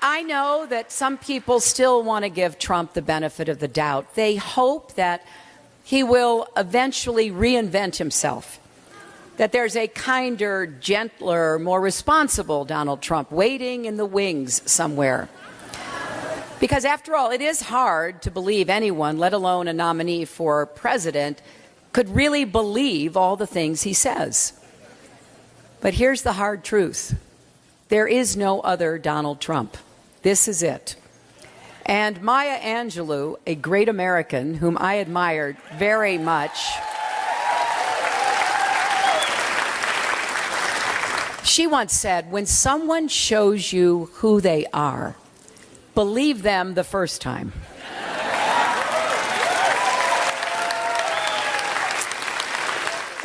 I know that some people still want to give Trump the benefit of the doubt. They hope that he will eventually reinvent himself, that there's a kinder, gentler, more responsible Donald Trump waiting in the wings somewhere. Because after all, it is hard to believe anyone, let alone a nominee for president, could really believe all the things he says. But here's the hard truth. There is no other Donald Trump. This is it. And Maya Angelou, a great American whom I admired very much, she once said, when someone shows you who they are, believe them the first time.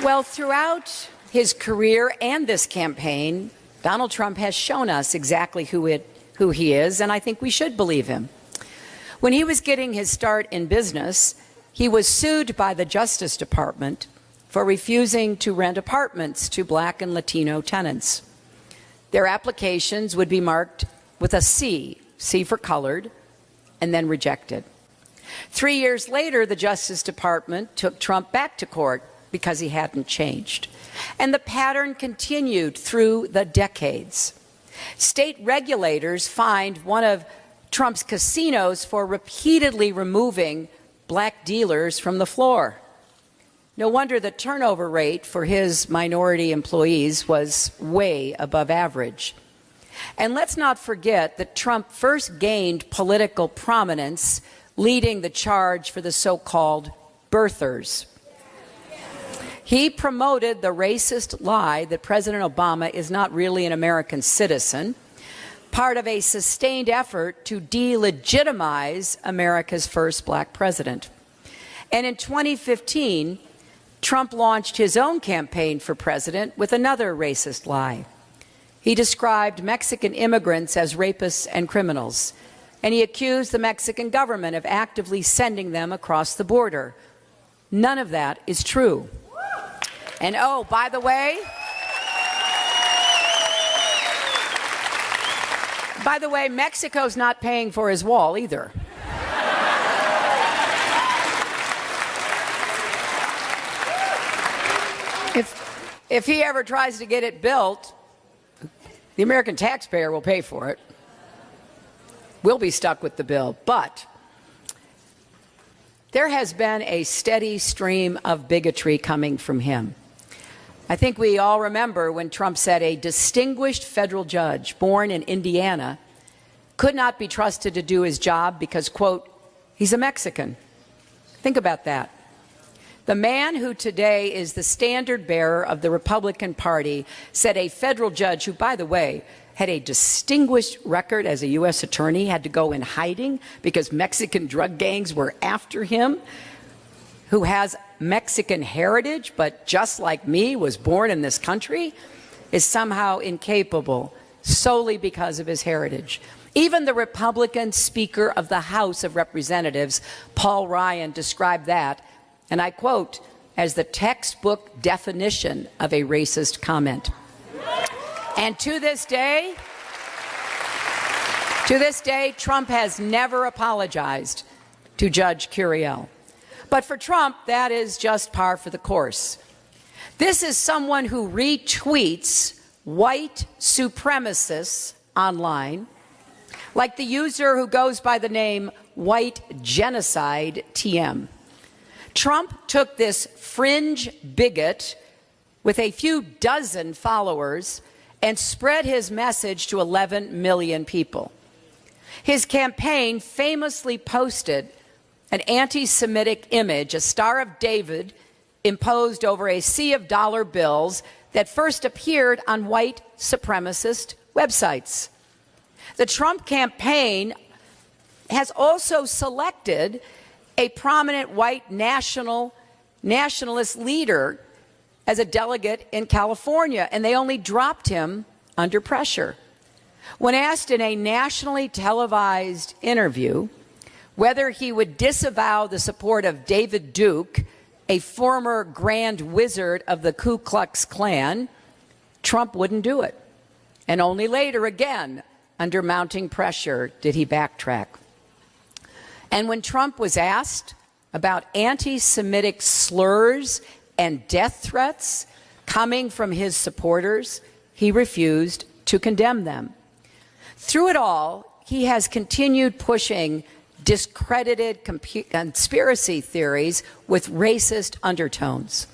Well, throughout his career and this campaign, Donald Trump has shown us exactly who he is, and I think we should believe him. When he was getting his start in business, he was sued by the Justice Department for refusing to rent apartments to Black and Latino tenants. Their applications would be marked with a C for colored, and then rejected. 3 years later, the Justice Department took Trump back to court because he hadn't changed. And the pattern continued through the decades. State regulators fined one of Trump's casinos for repeatedly removing Black dealers from the floor. No wonder the turnover rate for his minority employees was way above average. And let's not forget that Trump first gained political prominence leading the charge for the so-called birthers. He promoted the racist lie that President Obama is not really an American citizen, part of a sustained effort to delegitimize America's first Black president. And in 2015, Trump launched his own campaign for president with another racist lie. He described Mexican immigrants as rapists and criminals, and he accused the Mexican government of actively sending them across the border. None of that is true. And oh, by the way, Mexico's not paying for his wall either. If he ever tries to get it built, the American taxpayer will pay for it. We'll be stuck with the bill. But there has been a steady stream of bigotry coming from him. I think we all remember when Trump said a distinguished federal judge born in Indiana could not be trusted to do his job because, quote, he's a Mexican. Think about that. The man who today is the standard bearer of the Republican Party said a federal judge who, by the way, had a distinguished record as a U.S. attorney, had to go in hiding because Mexican drug gangs were after him, who has Mexican heritage, but just like me, was born in this country, is somehow incapable solely because of his heritage. Even the Republican Speaker of the House of Representatives, Paul Ryan, described that, and I quote, as the textbook definition of a racist comment. And to this day, Trump has never apologized to Judge Curiel. But for Trump, that is just par for the course. This is someone who retweets white supremacists online, like the user who goes by the name White Genocide TM. Trump took this fringe bigot with a few dozen followers and spread his message to 11 million people. His campaign famously posted an anti-Semitic image, a Star of David, imposed over a sea of dollar bills that first appeared on white supremacist websites. The Trump campaign has also selected a prominent white nationalist leader as a delegate in California, and they only dropped him under pressure. When asked in a nationally televised interview whether he would disavow the support of David Duke, a former Grand Wizard of the Ku Klux Klan, Trump wouldn't do it. And only later, again, under mounting pressure, did he backtrack. And when Trump was asked about anti-Semitic slurs and death threats coming from his supporters, he refused to condemn them. Through it all, he has continued pushing discredited conspiracy theories with racist undertones.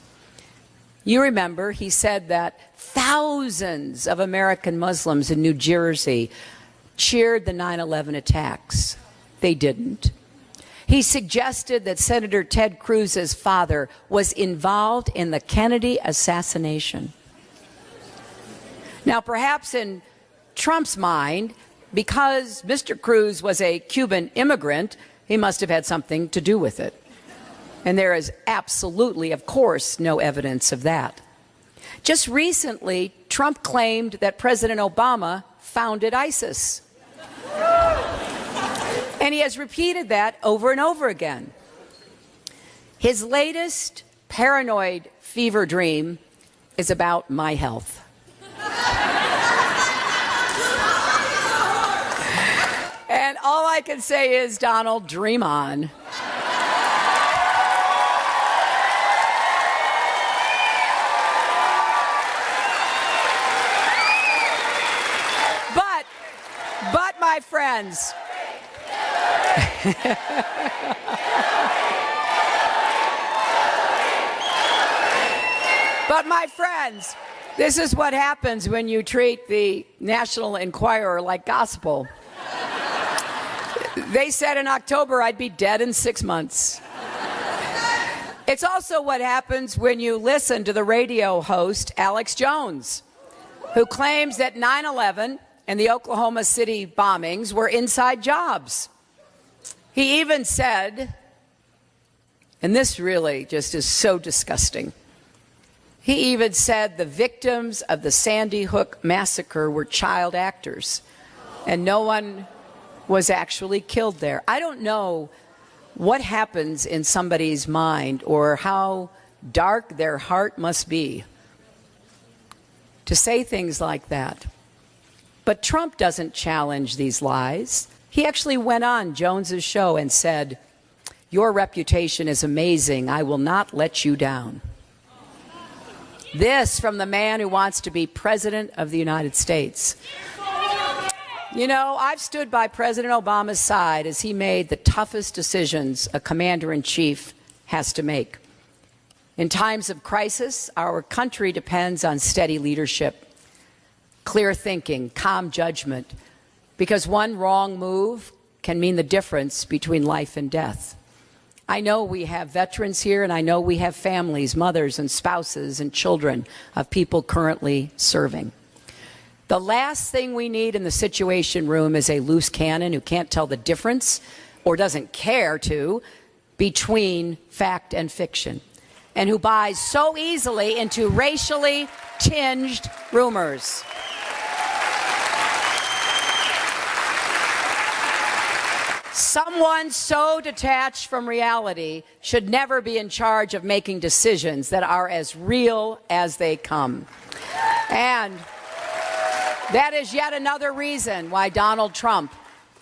You remember he said that thousands of American Muslims in New Jersey cheered the 9/11 attacks. They didn't. He suggested that Senator Ted Cruz's father was involved in the Kennedy assassination. Now, perhaps in Trump's mind, because Mr. Cruz was a Cuban immigrant, he must have had something to do with it. And there is absolutely, of course, no evidence of that. Just recently, Trump claimed that President Obama founded ISIS. And he has repeated that over and over again. His latest paranoid fever dream is about my health. And all I can say is, Donald, dream on. But my friends, this is what happens when you treat the National Enquirer like gospel. They said in October I'd be dead in 6 months. It's also what happens when you listen to the radio host Alex Jones, who claims that 9/11 and the Oklahoma City bombings were inside jobs. He even said, and this really just is so disgusting, he even said the victims of the Sandy Hook massacre were child actors and no one was actually killed there. I don't know what happens in somebody's mind or how dark their heart must be to say things like that. But Trump doesn't challenge these lies. He actually went on Jones's show and said, "Your reputation is amazing. I will not let you down." This from the man who wants to be president of the United States. You know, I've stood by President Obama's side as he made the toughest decisions a commander-in-chief has to make. In times of crisis, our country depends on steady leadership, clear thinking, calm judgment, because one wrong move can mean the difference between life and death. I know we have veterans here, and I know we have families, mothers and spouses and children of people currently serving. The last thing we need in the Situation Room is a loose cannon who can't tell the difference or doesn't care to between fact and fiction, and who buys so easily into racially tinged rumors. Someone so detached from reality should never be in charge of making decisions that are as real as they come. And that is yet another reason why Donald Trump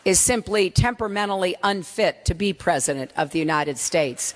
is simply temperamentally unfit to be president of the United States.